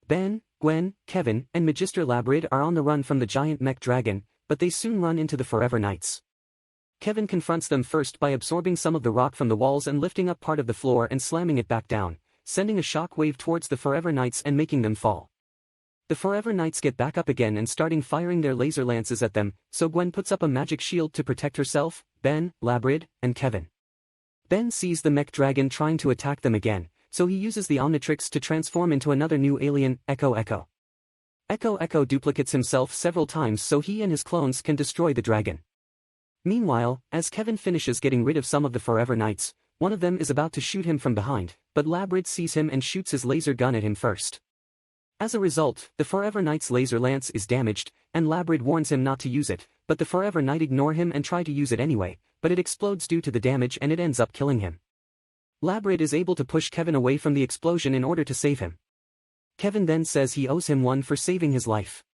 Ben, Gwen, Kevin, and Magister Labrid are on the run from the giant mech dragon, but they soon run into the Forever Knights. Kevin confronts them first by absorbing some of the rock from the walls and lifting up part of the floor and slamming it back down, sending a shock wave towards the Forever Knights and making them fall. The Forever Knights get back up again and starting firing their laser lances at them, so Gwen puts up a magic shield to protect herself, Ben, Labrid, and Kevin. Ben sees the mech dragon trying to attack them again, so he uses the Omnitrix to transform into another new alien, Echo Echo. Echo Echo duplicates himself several times so he and his clones can destroy the dragon. Meanwhile, as Kevin finishes getting rid of some of the Forever Knights, one of them is about to shoot him from behind, but Labrid sees him and shoots his laser gun at him first. As a result, the Forever Knight's laser lance is damaged, and Labrid warns him not to use it, but the Forever Knight ignore him and try to use it anyway, but it explodes due to the damage and it ends up killing him. Labrid is able to push Kevin away from the explosion in order to save him. Kevin then says he owes him one for saving his life.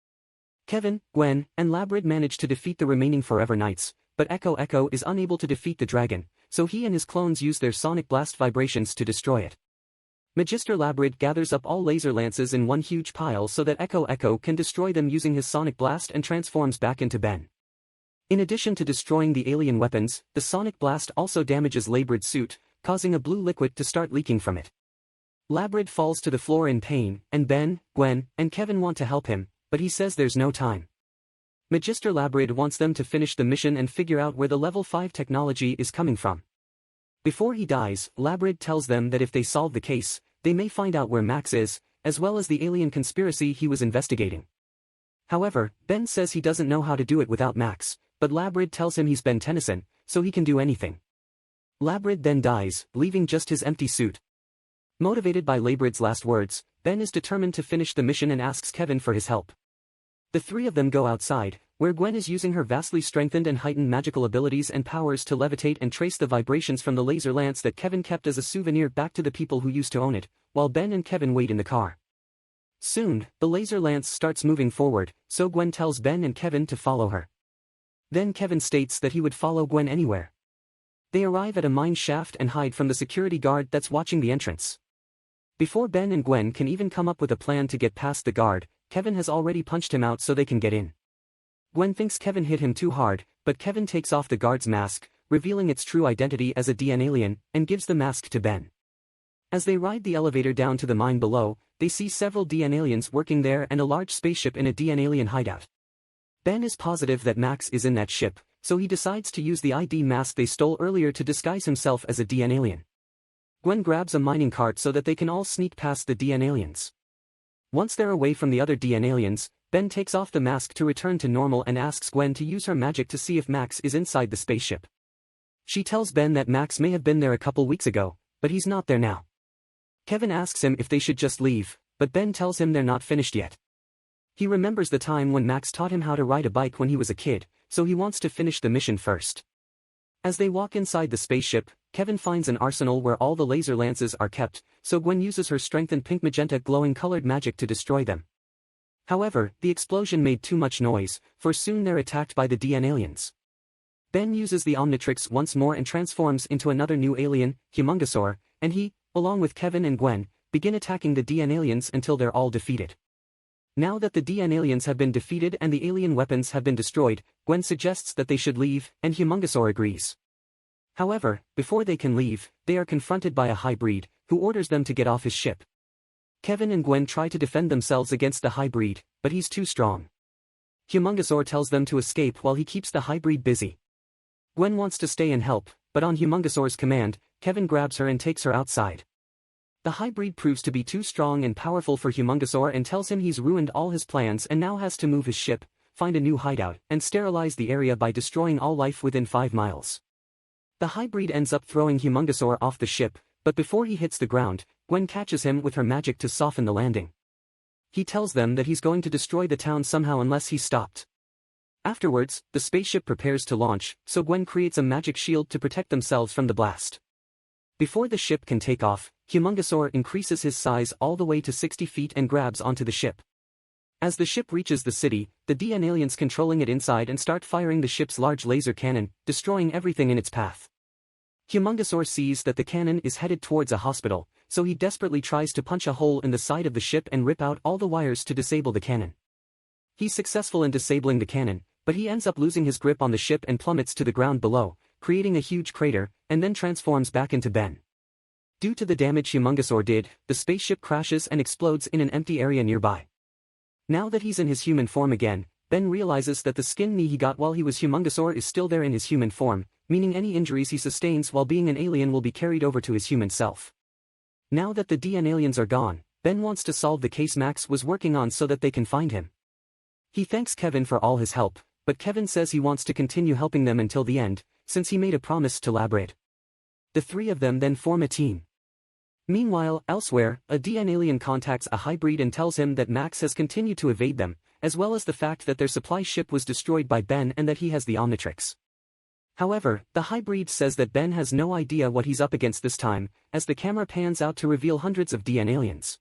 Kevin, Gwen, and Labrid manage to defeat the remaining Forever Knights, but Echo Echo is unable to defeat the dragon, so he and his clones use their sonic blast vibrations to destroy it. Magister Labrid gathers up all laser lances in one huge pile so that Echo Echo can destroy them using his sonic blast and transforms back into Ben. In addition to destroying the alien weapons, the sonic blast also damages Labrid's suit, causing a blue liquid to start leaking from it. Labrid falls to the floor in pain, and Ben, Gwen, and Kevin want to help him, but he says there's no time. Magister Labrid wants them to finish the mission and figure out where the level 5 technology is coming from. Before he dies, Labrid tells them that if they solve the case, they may find out where Max is, as well as the alien conspiracy he was investigating. However, Ben says he doesn't know how to do it without Max, but Labrid tells him he's Ben Tennyson, so he can do anything. Labrid then dies, leaving just his empty suit. Motivated by Labrid's last words, Ben is determined to finish the mission and asks Kevin for his help. The three of them go outside, where Gwen is using her vastly strengthened and heightened magical abilities and powers to levitate and trace the vibrations from the laser lance that Kevin kept as a souvenir back to the people who used to own it, while Ben and Kevin wait in the car. Soon, the laser lance starts moving forward, so Gwen tells Ben and Kevin to follow her. Then Kevin states that he would follow Gwen anywhere. They arrive at a mine shaft and hide from the security guard that's watching the entrance. Before Ben and Gwen can even come up with a plan to get past the guard, Kevin has already punched him out so they can get in. Gwen thinks Kevin hit him too hard, but Kevin takes off the guard's mask, revealing its true identity as a DN alien, and gives the mask to Ben. As they ride the elevator down to the mine below, they see several DN aliens working there and a large spaceship in a DN alien hideout. Ben is positive that Max is in that ship, so he decides to use the ID mask they stole earlier to disguise himself as a DN alien. Gwen grabs a mining cart so that they can all sneak past the DN aliens. Once they're away from the other DN aliens, Ben takes off the mask to return to normal and asks Gwen to use her magic to see if Max is inside the spaceship. She tells Ben that Max may have been there a couple weeks ago, but he's not there now. Kevin asks him if they should just leave, but Ben tells him they're not finished yet. He remembers the time when Max taught him how to ride a bike when he was a kid, so he wants to finish the mission first. As they walk inside the spaceship, Kevin finds an arsenal where all the laser lances are kept, so Gwen uses her strengthened pink magenta glowing colored magic to destroy them. However, the explosion made too much noise, for soon they're attacked by the DN aliens. Ben uses the Omnitrix once more and transforms into another new alien, Humungousaur, and he, along with Kevin and Gwen, begin attacking the DN aliens until they're all defeated. Now that the DN aliens have been defeated and the alien weapons have been destroyed, Gwen suggests that they should leave, and Humungousaur agrees. However, before they can leave, they are confronted by a hybrid, who orders them to get off his ship. Kevin and Gwen try to defend themselves against the hybrid, but he's too strong. Humungousaur tells them to escape while he keeps the hybrid busy. Gwen wants to stay and help, but on Humungousaur's command, Kevin grabs her and takes her outside. The hybrid proves to be too strong and powerful for Humungousaur and tells him he's ruined all his plans and now has to move his ship, find a new hideout, and sterilize the area by destroying all life within 5 miles. The hybrid ends up throwing Humungousaur off the ship, but before he hits the ground, Gwen catches him with her magic to soften the landing. He tells them that he's going to destroy the town somehow unless he's stopped. Afterwards, the spaceship prepares to launch, so Gwen creates a magic shield to protect themselves from the blast. Before the ship can take off, Humungousaur increases his size all the way to 60 feet and grabs onto the ship. As the ship reaches the city, the DN aliens controlling it inside and start firing the ship's large laser cannon, destroying everything in its path. Humungousaur sees that the cannon is headed towards a hospital, so he desperately tries to punch a hole in the side of the ship and rip out all the wires to disable the cannon. He's successful in disabling the cannon, but he ends up losing his grip on the ship and plummets to the ground below, creating a huge crater, and then transforms back into Ben. Due to the damage Humungousaur did, the spaceship crashes and explodes in an empty area nearby. Now that he's in his human form again, Ben realizes that the skin knee he got while he was Humungousaur is still there in his human form, meaning any injuries he sustains while being an alien will be carried over to his human self. Now that the DN aliens are gone, Ben wants to solve the case Max was working on so that they can find him. He thanks Kevin for all his help, but Kevin says he wants to continue helping them until the end, since he made a promise to Labrid. The three of them then form a team. Meanwhile, elsewhere, a DN alien contacts a hybrid and tells him that Max has continued to evade them, as well as the fact that their supply ship was destroyed by Ben and that he has the Omnitrix. However, the hybrid says that Ben has no idea what he's up against this time, as the camera pans out to reveal hundreds of DN aliens.